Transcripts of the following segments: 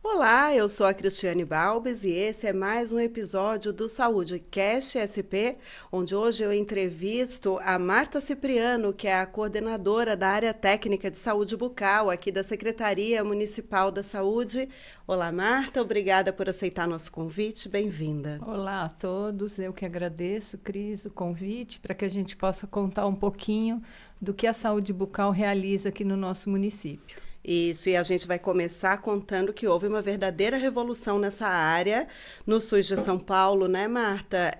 Olá, eu sou a Cristiane Balbes e esse é mais um episódio do Saúde Cast SP, onde hoje eu entrevisto a Marta Cipriano, que é a coordenadora da área técnica de saúde bucal aqui da Secretaria Municipal da Saúde. Olá, Marta, obrigada por aceitar nosso convite, bem-vinda. Olá a todos, eu que agradeço, Cris, o convite para que a gente possa contar um pouquinho do que a saúde bucal realiza aqui no nosso município. Isso, e a gente vai começar contando que houve uma verdadeira revolução nessa área no SUS de São Paulo, né, Marta?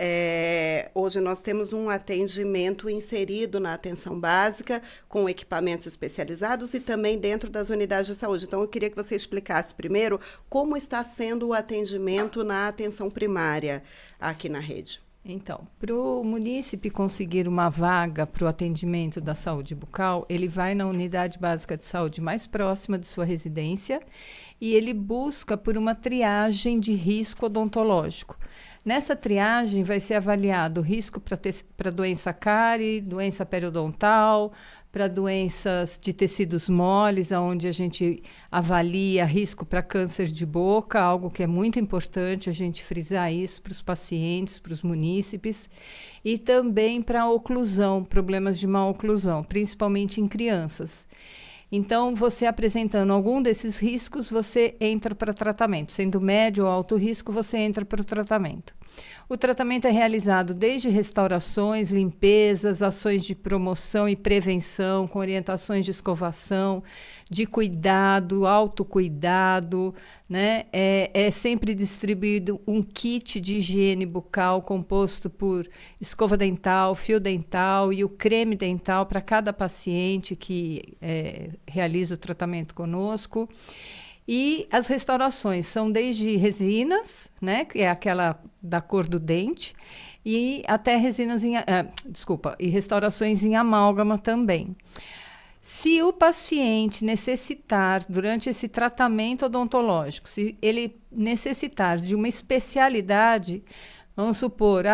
Hoje nós temos um atendimento inserido na atenção básica, com equipamentos especializados e também dentro das unidades de saúde. Então, eu queria que você explicasse primeiro como está sendo o atendimento na atenção primária aqui na rede. Então, para o munícipe conseguir uma vaga para o atendimento da saúde bucal, ele vai na unidade básica de saúde mais próxima de sua residência e ele busca por uma triagem de risco odontológico. Nessa triagem vai ser avaliado o risco para doença cárie, doença periodontal, para doenças de tecidos moles, onde a gente avalia risco para câncer de boca, algo que é muito importante a gente frisar isso para os pacientes, para os munícipes, e também para oclusão, problemas de má oclusão, principalmente em crianças. Então, você apresentando algum desses riscos, você entra para tratamento. Sendo médio ou alto risco, você entra para o tratamento. O tratamento é realizado desde restaurações, limpezas, ações de promoção e prevenção, com orientações de escovação, de cuidado, autocuidado, né? É sempre distribuído um kit de higiene bucal composto por escova dental, fio dental e o creme dental para cada paciente que realiza o tratamento conosco. E as restaurações são desde resinas, né, que é aquela da cor do dente, e até e restaurações em amálgama também. Se o paciente necessitar, durante esse tratamento odontológico, se ele necessitar de uma especialidade, vamos supor,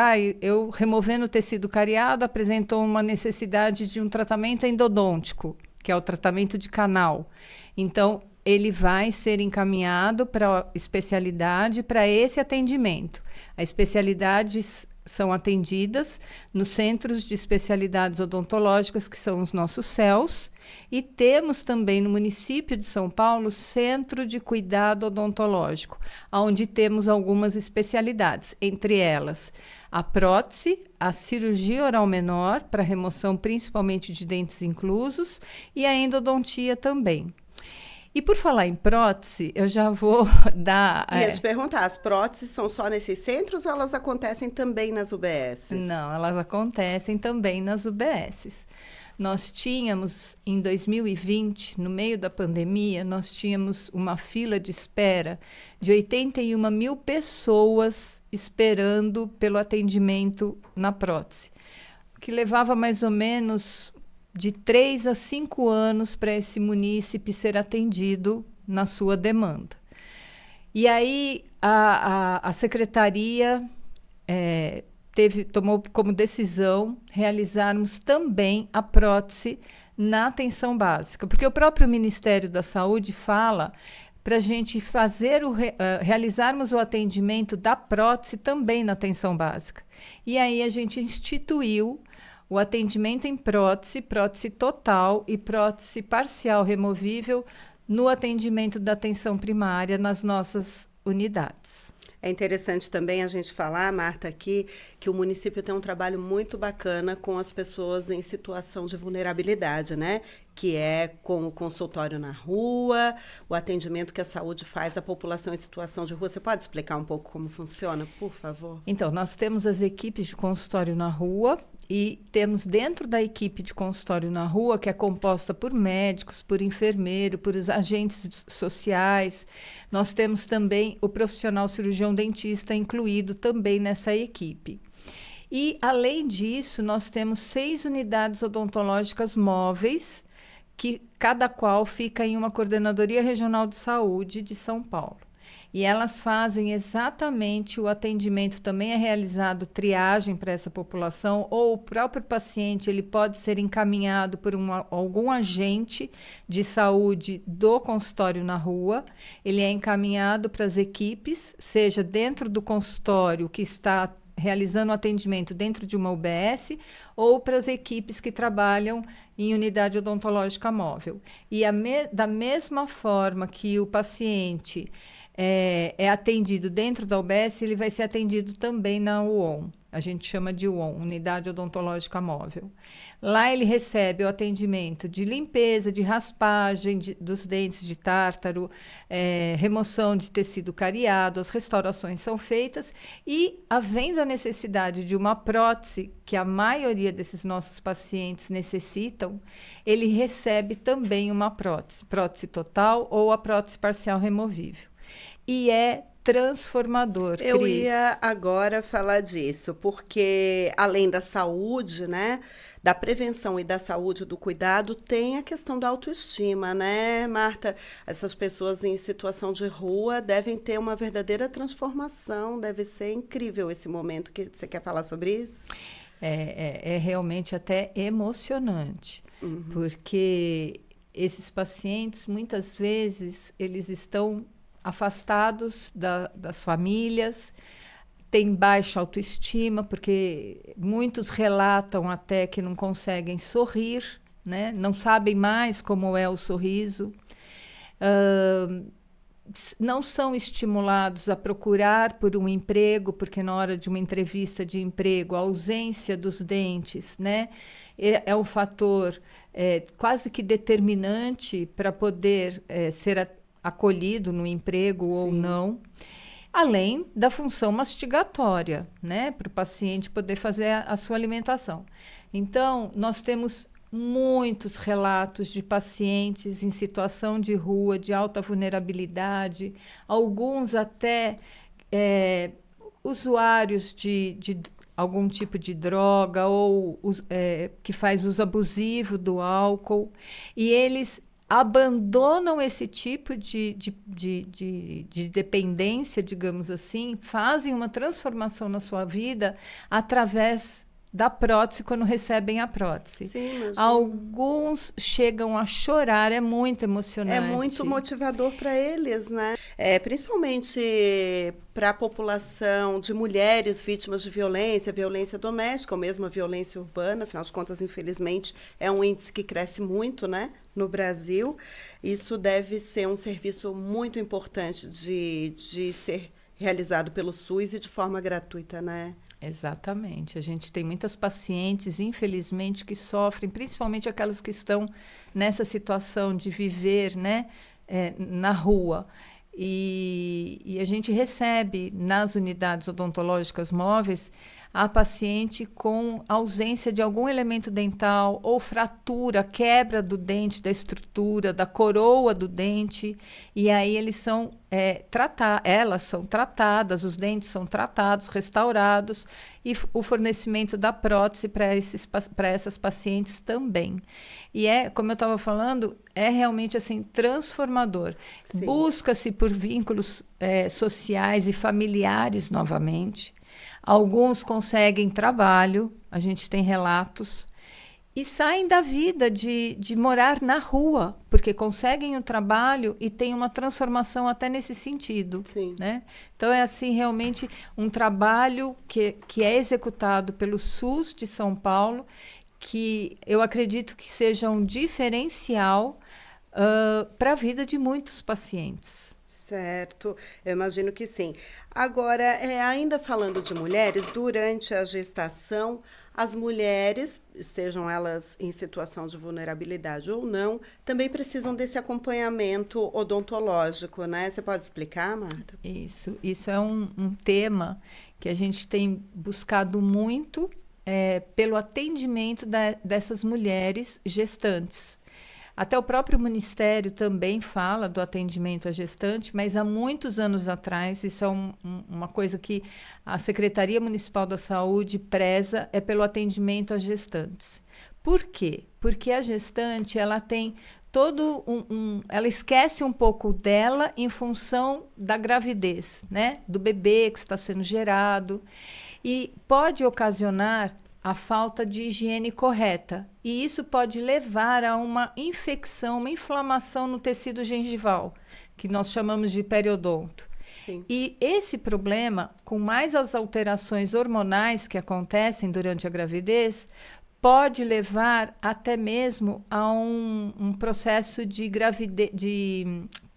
eu removendo o tecido cariado apresentou uma necessidade de um tratamento endodôntico, que é o tratamento de canal. Então, ele vai ser encaminhado para a especialidade para esse atendimento. As especialidades são atendidas nos centros de especialidades odontológicas, que são os nossos CELS, e temos também no município de São Paulo Centro de Cuidado Odontológico, onde temos algumas especialidades, entre elas a prótese, a cirurgia oral menor, para remoção principalmente de dentes inclusos, e a endodontia também. E por falar em prótese, eu já vou dar... Ia te perguntar, as próteses são só nesses centros ou elas acontecem também nas UBSs? Não, elas acontecem também nas UBSs. Nós tínhamos, em 2020, no meio da pandemia, nós tínhamos uma fila de espera de 81 mil pessoas esperando pelo atendimento na prótese, que levava mais ou menos de 3 a 5 anos para esse munícipe ser atendido na sua demanda. E aí a secretaria tomou como decisão realizarmos também a prótese na atenção básica, porque o próprio Ministério da Saúde fala para a gente realizarmos o atendimento da prótese também na atenção básica. E aí a gente instituiu o atendimento em prótese, prótese total e prótese parcial removível no atendimento da atenção primária nas nossas unidades. É interessante também a gente falar, Marta, aqui, que o município tem um trabalho muito bacana com as pessoas em situação de vulnerabilidade, né? Que é com o consultório na rua, o atendimento que a saúde faz à população em situação de rua. Você pode explicar um pouco como funciona, por favor? Então, nós temos as equipes de consultório na rua e temos dentro da equipe de consultório na rua, que é composta por médicos, por enfermeiro, por agentes sociais, nós temos também o profissional cirurgião dentista incluído também nessa equipe. E, além disso, nós temos 6 unidades odontológicas móveis, que cada qual fica em uma coordenadoria regional de saúde de São Paulo. e elas fazem exatamente o atendimento, também é realizado triagem para essa população, ou o próprio paciente ele pode ser encaminhado por algum agente de saúde do consultório na rua, ele é encaminhado para as equipes, seja dentro do consultório que está realizando o atendimento dentro de uma UBS ou para as equipes que trabalham em unidade odontológica móvel. E da mesma forma que o paciente é atendido dentro da UBS, ele vai ser atendido também na UOM. A gente chama de UOM, Unidade Odontológica Móvel. Lá ele recebe o atendimento de limpeza, de raspagem dos dentes de tártaro, remoção de tecido cariado, as restaurações são feitas e, havendo a necessidade de uma prótese, que a maioria desses nossos pacientes necessitam, ele recebe também uma prótese total ou a prótese parcial removível. E é transformador, Cris. Eu ia agora falar disso, porque além da saúde, né, da prevenção e da saúde, do cuidado, tem a questão da autoestima, né, Marta? Essas pessoas em situação de rua devem ter uma verdadeira transformação, deve ser incrível esse momento. Que você quer falar sobre isso? É realmente até emocionante, porque esses pacientes, muitas vezes, eles estão afastados das famílias, têm baixa autoestima, porque muitos relatam até que não conseguem sorrir, né? Não sabem mais como é o sorriso, não são estimulados a procurar por um emprego, porque na hora de uma entrevista de emprego, a ausência dos dentes, né, é um fator quase que determinante para poder ser acolhido no emprego Sim. ou não, além da função mastigatória, né, para o paciente poder fazer a sua alimentação. Então, nós temos muitos relatos de pacientes em situação de rua, de alta vulnerabilidade, alguns até usuários de algum tipo de droga ou que faz uso abusivo do álcool, e eles abandonam esse tipo de dependência, digamos assim, fazem uma transformação na sua vida através da prótese, quando recebem a prótese. Sim, alguns chegam a chorar, é muito emocionante. É muito motivador para eles, né? Principalmente para a população de mulheres vítimas de violência doméstica, ou mesmo a violência urbana. Afinal de contas, infelizmente, é um índice que cresce muito, né, no Brasil. Isso deve ser um serviço muito importante de ser realizado pelo SUS e de forma gratuita, né? Exatamente. A gente tem muitas pacientes, infelizmente, que sofrem, principalmente aquelas que estão nessa situação de viver, né, na rua. E a gente recebe nas unidades odontológicas móveis a paciente com ausência de algum elemento dental ou fratura, quebra do dente, da estrutura, da coroa do dente, e aí eles são elas são tratadas, os dentes são tratados, restaurados, e o fornecimento da prótese para essas pacientes também. E como eu estava falando, é realmente assim transformador. Sim. Busca-se por vínculos sociais e familiares novamente. Alguns conseguem trabalho, a gente tem relatos, e saem da vida de morar na rua, porque conseguem o trabalho e tem uma transformação até nesse sentido. Sim. Né? Então, é assim realmente um trabalho que é executado pelo SUS de São Paulo, que eu acredito que seja um diferencial para a vida de muitos pacientes. Certo, eu imagino que sim. Agora, ainda falando de mulheres, durante a gestação, as mulheres, estejam elas em situação de vulnerabilidade ou não, também precisam desse acompanhamento odontológico, né? Você pode explicar, Marta? Isso é um tema que a gente tem buscado muito pelo atendimento dessas mulheres gestantes. Até o próprio Ministério também fala do atendimento à gestante, mas há muitos anos atrás, isso é uma coisa que a Secretaria Municipal da Saúde preza, pelo atendimento às gestantes. Por quê? Porque a gestante ela tem ela esquece um pouco dela em função da gravidez, né? Do bebê que está sendo gerado. E pode ocasionar a falta de higiene correta. E isso pode levar a uma infecção, uma inflamação no tecido gengival, que nós chamamos de periodonto. Sim. E esse problema, com mais as alterações hormonais que acontecem durante a gravidez, pode levar até mesmo a um processo de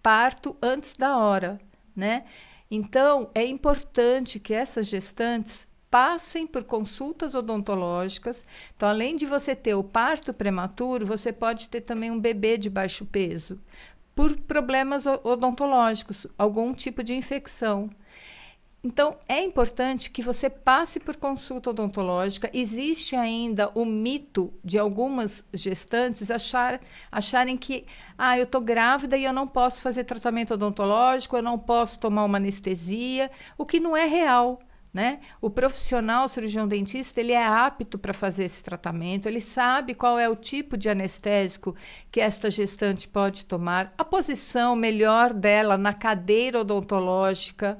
parto antes da hora, né? Então, é importante que essas gestantes passem por consultas odontológicas. Então, além de você ter o parto prematuro, você pode ter também um bebê de baixo peso, por problemas odontológicos, algum tipo de infecção. Então, é importante que você passe por consulta odontológica. Existe ainda o mito de algumas gestantes acharem que eu estou grávida e eu não posso fazer tratamento odontológico, eu não posso tomar uma anestesia, o que não é real, né? O profissional cirurgião dentista, ele é apto para fazer esse tratamento, ele sabe qual é o tipo de anestésico que esta gestante pode tomar, a posição melhor dela na cadeira odontológica.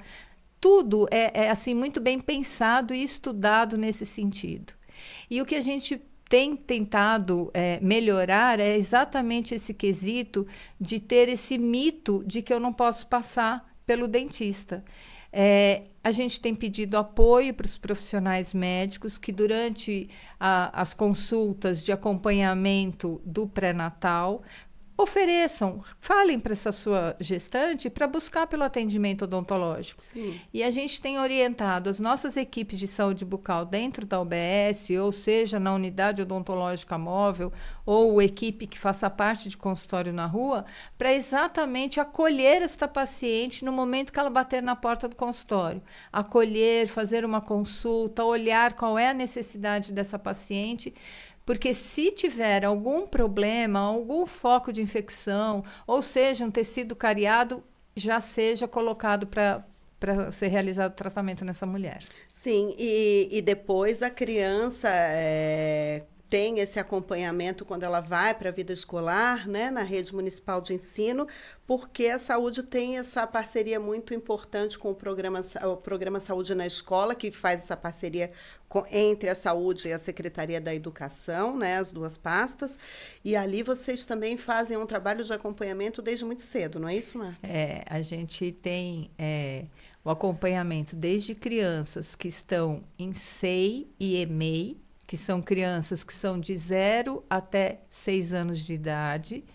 Tudo é assim, muito bem pensado e estudado nesse sentido. E o que a gente tem tentado melhorar é exatamente esse quesito de ter esse mito de que eu não posso passar pelo dentista. A gente tem pedido apoio para os profissionais médicos que durante as consultas de acompanhamento do pré-natal falem para essa sua gestante para buscar pelo atendimento odontológico. Sim. E a gente tem orientado as nossas equipes de saúde bucal dentro da UBS, ou seja, na unidade odontológica móvel, ou equipe que faça parte de consultório na rua, para exatamente acolher esta paciente no momento que ela bater na porta do consultório. Acolher, fazer uma consulta, olhar qual é a necessidade dessa paciente. Porque se tiver algum problema, algum foco de infecção, ou seja, um tecido cariado, já seja colocado para ser realizado o tratamento nessa mulher. Sim, e depois a criança tem esse acompanhamento quando ela vai para a vida escolar, né, na rede municipal de ensino, porque a saúde tem essa parceria muito importante com o programa Saúde na Escola, que faz essa parceria entre a saúde e a Secretaria da Educação, né, as duas pastas, e ali vocês também fazem um trabalho de acompanhamento desde muito cedo, não é isso, Marta? A gente tem o acompanhamento desde crianças que estão em SEI e EMEI, que são crianças que são de 0 até 6 anos de idade.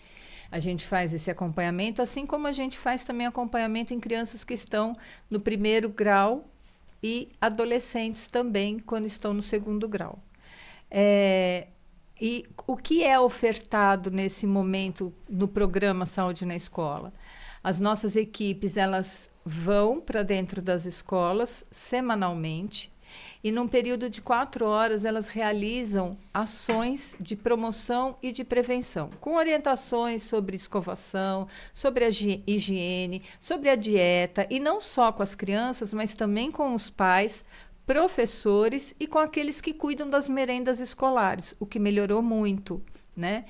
A gente faz esse acompanhamento, assim como a gente faz também acompanhamento em crianças que estão no 1º grau e adolescentes também, quando estão no 2º grau. E o que é ofertado nesse momento no programa Saúde na Escola? As nossas equipes, elas vão para dentro das escolas semanalmente, e num período de 4 horas elas realizam ações de promoção e de prevenção, com orientações sobre escovação, sobre a higiene, sobre a dieta, e não só com as crianças, mas também com os pais, professores e com aqueles que cuidam das merendas escolares, o que melhorou muito, né?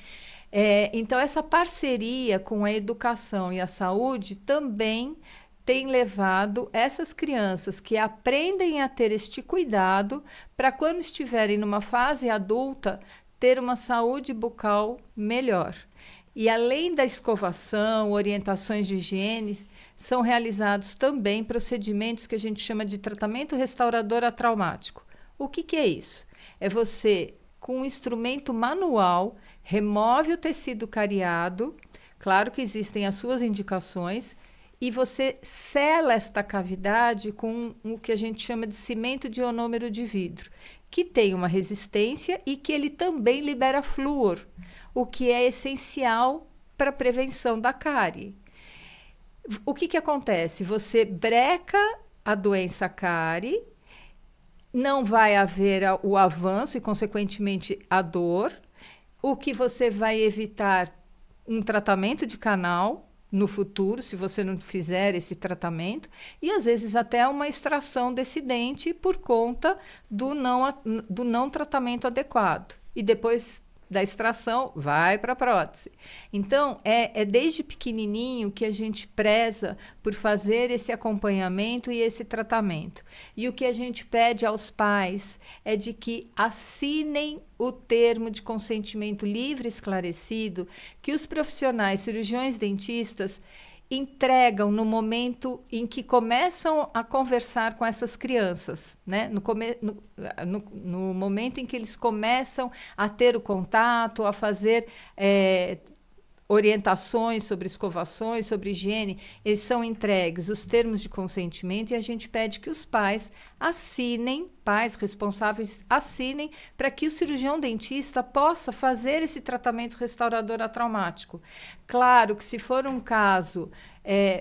Então, essa parceria com a educação e a saúde também tem levado essas crianças que aprendem a ter este cuidado para, quando estiverem numa fase adulta, ter uma saúde bucal melhor. E além da escovação, orientações de higiene, são realizados também procedimentos que a gente chama de tratamento restaurador atraumático. O que é isso? É você, com um instrumento manual, remove o tecido cariado, claro que existem as suas indicações, e você sela esta cavidade com o que a gente chama de cimento de ionômero de vidro, que tem uma resistência e que ele também libera flúor, o que é essencial para a prevenção da cárie. O que acontece? Você breca a doença cárie, não vai haver o avanço e, consequentemente, a dor, o que você vai evitar um tratamento de canal no futuro, se você não fizer esse tratamento, e às vezes até uma extração desse dente por conta do não tratamento adequado. E depois da extração, vai para a prótese. Então, é desde pequenininho que a gente preza por fazer esse acompanhamento e esse tratamento. E o que a gente pede aos pais é de que assinem o termo de consentimento livre e esclarecido que os profissionais cirurgiões dentistas entregam no momento em que começam a conversar com essas crianças, né? No momento em que eles começam a ter o contato, a fazer orientações sobre escovações, sobre higiene, eles são entregues os termos de consentimento e a gente pede que os pais assinem, pais responsáveis assinem para que o cirurgião dentista possa fazer esse tratamento restaurador atraumático. Claro que se for um caso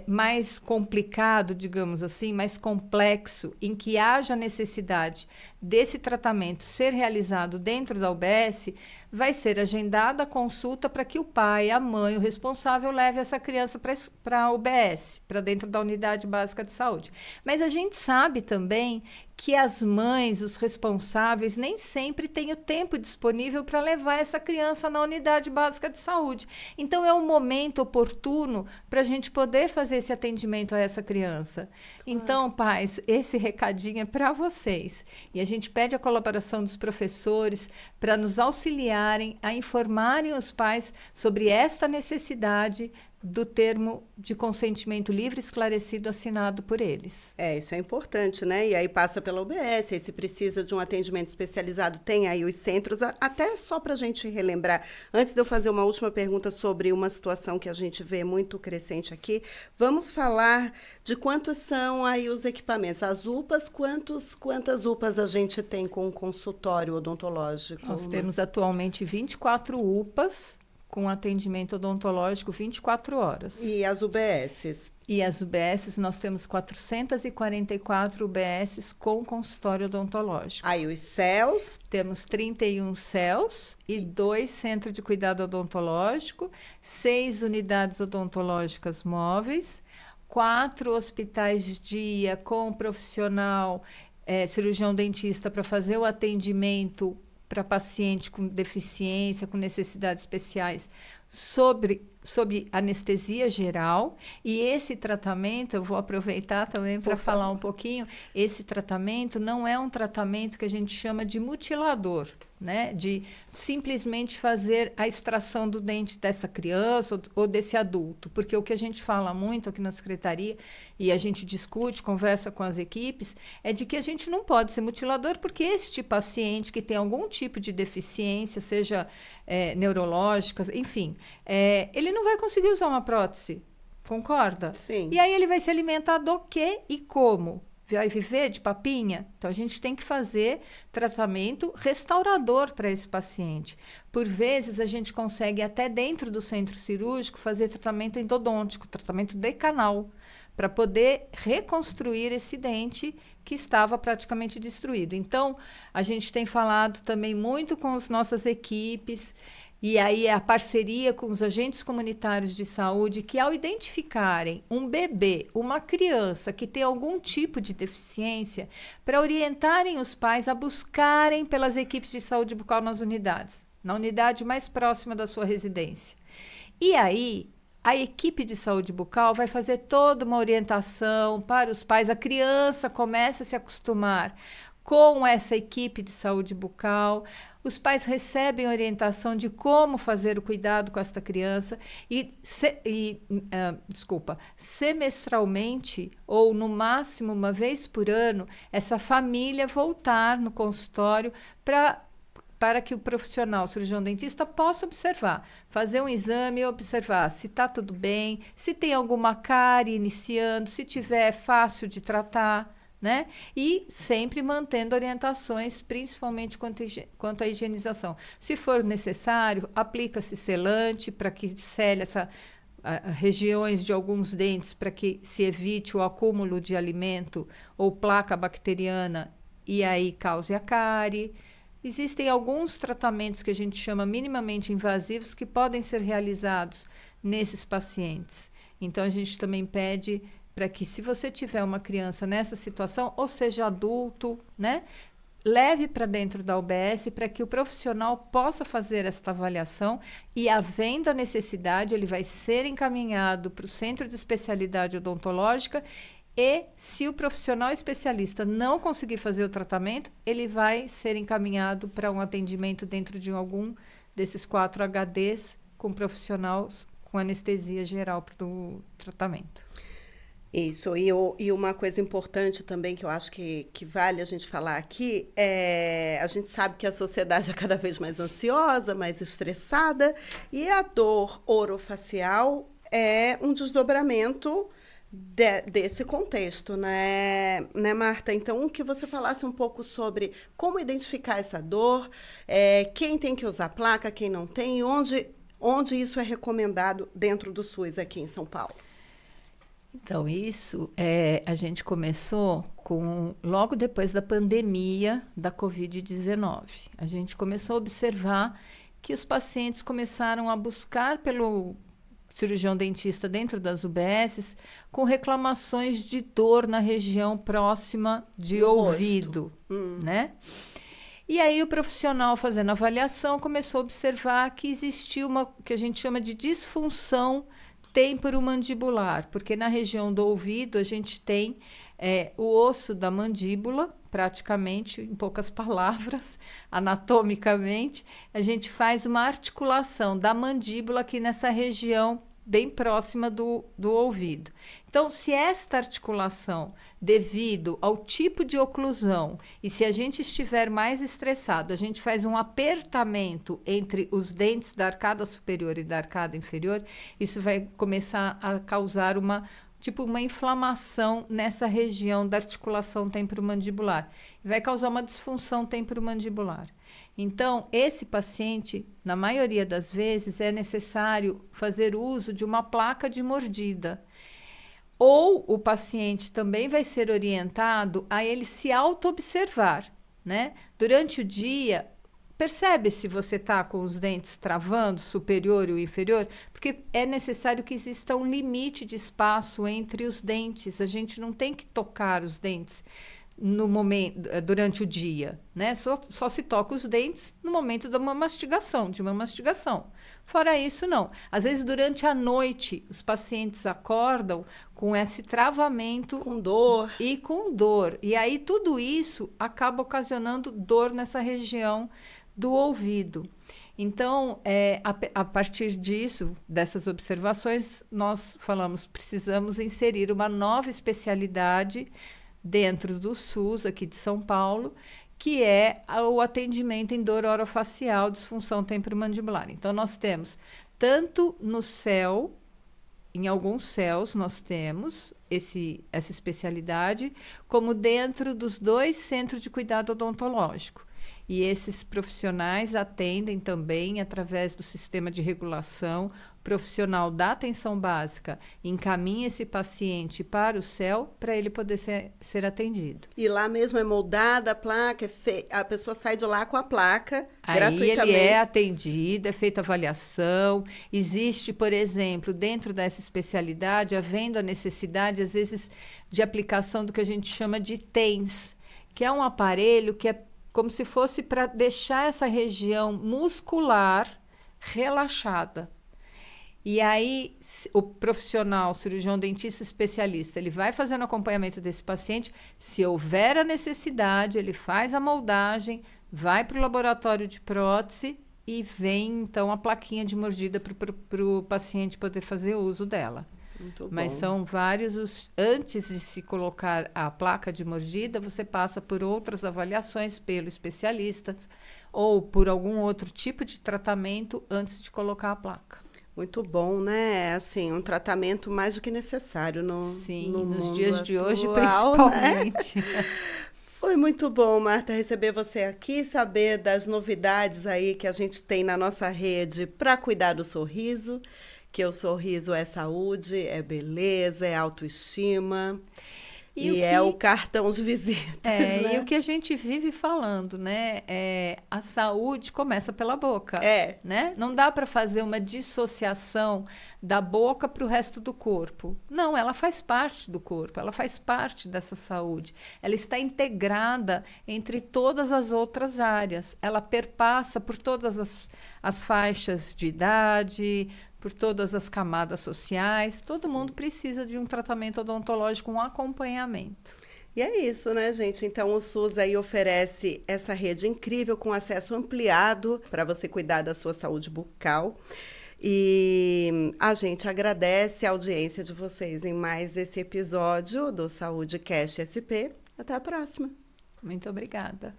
mais complicado, digamos assim, mais complexo, em que haja necessidade desse tratamento ser realizado dentro da UBS, vai ser agendada a consulta para que o pai, a mãe, o responsável leve essa criança para a UBS, para dentro da unidade básica de saúde. Mas a gente sabe também que as mães, os responsáveis, nem sempre têm o tempo disponível para levar essa criança na unidade básica de saúde. Então, é um momento oportuno para a gente poder fazer esse atendimento a essa criança. Então, pais, esse recadinho é para vocês. E a gente pede a colaboração dos professores para nos auxiliarem a informarem os pais sobre esta necessidade do termo de consentimento livre e esclarecido assinado por eles. Isso é importante, né? E aí passa pela UBS, aí se precisa de um atendimento especializado, tem aí os centros, até só para a gente relembrar. Antes de eu fazer uma última pergunta sobre uma situação que a gente vê muito crescente aqui, vamos falar de quantos são aí os equipamentos. As UPAs, quantas UPAs a gente tem com o consultório odontológico? Nós temos atualmente 24 UPAs, com atendimento odontológico 24 horas. E as UBSs? E as UBSs, nós temos 444 UBSs com consultório odontológico. Aí os CELs? Temos 31 CELs e 2 centros de cuidado odontológico, 6 unidades odontológicas móveis, 4 hospitais de dia com profissional cirurgião dentista para fazer o atendimento para paciente com deficiência, com necessidades especiais, sob anestesia geral. E esse tratamento, eu vou aproveitar também para falar um pouquinho, esse tratamento não é um tratamento que a gente chama de mutilador, né? De simplesmente fazer a extração do dente dessa criança ou desse adulto, porque o que a gente fala muito aqui na secretaria e a gente discute, conversa com as equipes, é de que a gente não pode ser mutilador porque este paciente que tem algum tipo de deficiência, seja neurológica, enfim, ele não vai conseguir usar uma prótese, concorda? Sim. E aí ele vai se alimentar do quê e como? Vai viver de papinha? Então, a gente tem que fazer tratamento restaurador para esse paciente. Por vezes, a gente consegue, até dentro do centro cirúrgico, fazer tratamento endodôntico, tratamento de canal, para poder reconstruir esse dente que estava praticamente destruído. Então, a gente tem falado também muito com as nossas equipes, e aí é a parceria com os agentes comunitários de saúde que, ao identificarem um bebê, uma criança que tem algum tipo de deficiência, para orientarem os pais a buscarem pelas equipes de saúde bucal nas unidades, na unidade mais próxima da sua residência. E aí, a equipe de saúde bucal vai fazer toda uma orientação para os pais. A criança começa a se acostumar com essa equipe de saúde bucal. Os pais recebem orientação de como fazer o cuidado com esta criança semestralmente ou no máximo uma vez por ano, essa família voltar no consultório para que o profissional cirurgião dentista possa observar, fazer um exame e observar se está tudo bem, se tem alguma cárie iniciando, se tiver fácil de tratar, né? E sempre mantendo orientações, principalmente quanto à higienização. Se for necessário, aplica-se selante para que sele regiões de alguns dentes para que se evite o acúmulo de alimento ou placa bacteriana e aí cause a cárie. Existem alguns tratamentos que a gente chama minimamente invasivos que podem ser realizados nesses pacientes. Então, a gente também pede para que, se você tiver uma criança nessa situação, ou seja adulto, né, leve para dentro da UBS para que o profissional possa fazer esta avaliação e, havendo a necessidade, ele vai ser encaminhado para o centro de especialidade odontológica e, se o profissional especialista não conseguir fazer o tratamento, ele vai ser encaminhado para um atendimento dentro de algum desses 4 HDs com profissionais com anestesia geral para o tratamento. Isso, e uma coisa importante também que eu acho que vale a gente falar aqui a gente sabe que a sociedade é cada vez mais ansiosa, mais estressada, e a dor orofacial é um desdobramento desse contexto, né, Marta? Então, que você falasse um pouco sobre como identificar essa dor, quem tem que usar placa, quem não tem, e onde isso é recomendado dentro do SUS aqui em São Paulo. Então, isso a gente começou logo depois da pandemia da Covid-19. A gente começou a observar que os pacientes começaram a buscar pelo cirurgião dentista dentro das UBSs com reclamações de dor na região próxima de ouvido, né? E aí o profissional fazendo avaliação começou a observar que existia uma que a gente chama de disfunção temporomandibular, porque na região do ouvido a gente tem o osso da mandíbula, praticamente, em poucas palavras, anatomicamente, a gente faz uma articulação da mandíbula aqui nessa região bem próxima do ouvido. Então, se esta articulação, devido ao tipo de oclusão, e se a gente estiver mais estressado, a gente faz um apertamento entre os dentes da arcada superior e da arcada inferior, isso vai começar a causar uma inflamação nessa região da articulação temporomandibular. Vai causar uma disfunção temporomandibular. Então, esse paciente, na maioria das vezes, é necessário fazer uso de uma placa de mordida. Ou o paciente também vai ser orientado a ele se auto-observar, né? Durante o dia, percebe se você está com os dentes travando, superior e o inferior, porque é necessário que exista um limite de espaço entre os dentes. A gente não tem que tocar os dentes no momento, durante o dia, né? Só se toca os dentes no momento de uma mastigação. Fora isso, não. Às vezes, durante a noite, os pacientes acordam com esse travamento. Com dor. E aí, tudo isso acaba ocasionando dor nessa região do ouvido. Então, a partir disso, dessas observações, nós falamos, precisamos inserir uma nova especialidade dentro do SUS, aqui de São Paulo, que é o atendimento em dor orofacial, disfunção temporomandibular. Então, nós temos, tanto no CEL, em alguns CELs nós temos essa especialidade, como dentro dos 2 centros de cuidado odontológico. E esses profissionais atendem também através do sistema de regulação. O profissional da atenção básica encaminha esse paciente para o CEL para ele poder ser atendido. E lá mesmo é moldada a placa, a pessoa sai de lá com a placa gratuitamente. Aí ele é atendido, é feita avaliação. Existe, por exemplo, dentro dessa especialidade, havendo a necessidade, às vezes, de aplicação do que a gente chama de TENS, que é um aparelho que é como se fosse para deixar essa região muscular relaxada. E aí, o profissional, cirurgião dentista especialista, ele vai fazendo acompanhamento desse paciente. Se houver a necessidade, ele faz a moldagem, vai para o laboratório de prótese e vem, então, a plaquinha de mordida para o paciente poder fazer uso dela. Muito bom. Mas são vários antes de se colocar a placa de mordida, você passa por outras avaliações pelo especialista ou por algum outro tipo de tratamento antes de colocar a placa. Muito bom, né? Assim, um tratamento mais do que necessário Sim, no nos mundo dias de hoje, atual, principalmente. Né? Foi muito bom, Marta, receber você aqui, saber das novidades aí que a gente tem na nossa rede para cuidar do sorriso. Que o sorriso é saúde, é beleza, é autoestima. E é o cartão de visitas, né? E o que a gente vive falando, né? A saúde começa pela boca, né? Não dá para fazer uma dissociação da boca para o resto do corpo. Não, ela faz parte do corpo, ela faz parte dessa saúde. Ela está integrada entre todas as outras áreas. Ela perpassa por todas as faixas de idade, por todas as camadas sociais. Todo mundo precisa de um tratamento odontológico, um acompanhamento. E é isso, né, gente? Então, o SUS aí oferece essa rede incrível com acesso ampliado para você cuidar da sua saúde bucal. E a gente agradece a audiência de vocês em mais esse episódio do Saúde Cast SP. Até a próxima. Muito obrigada.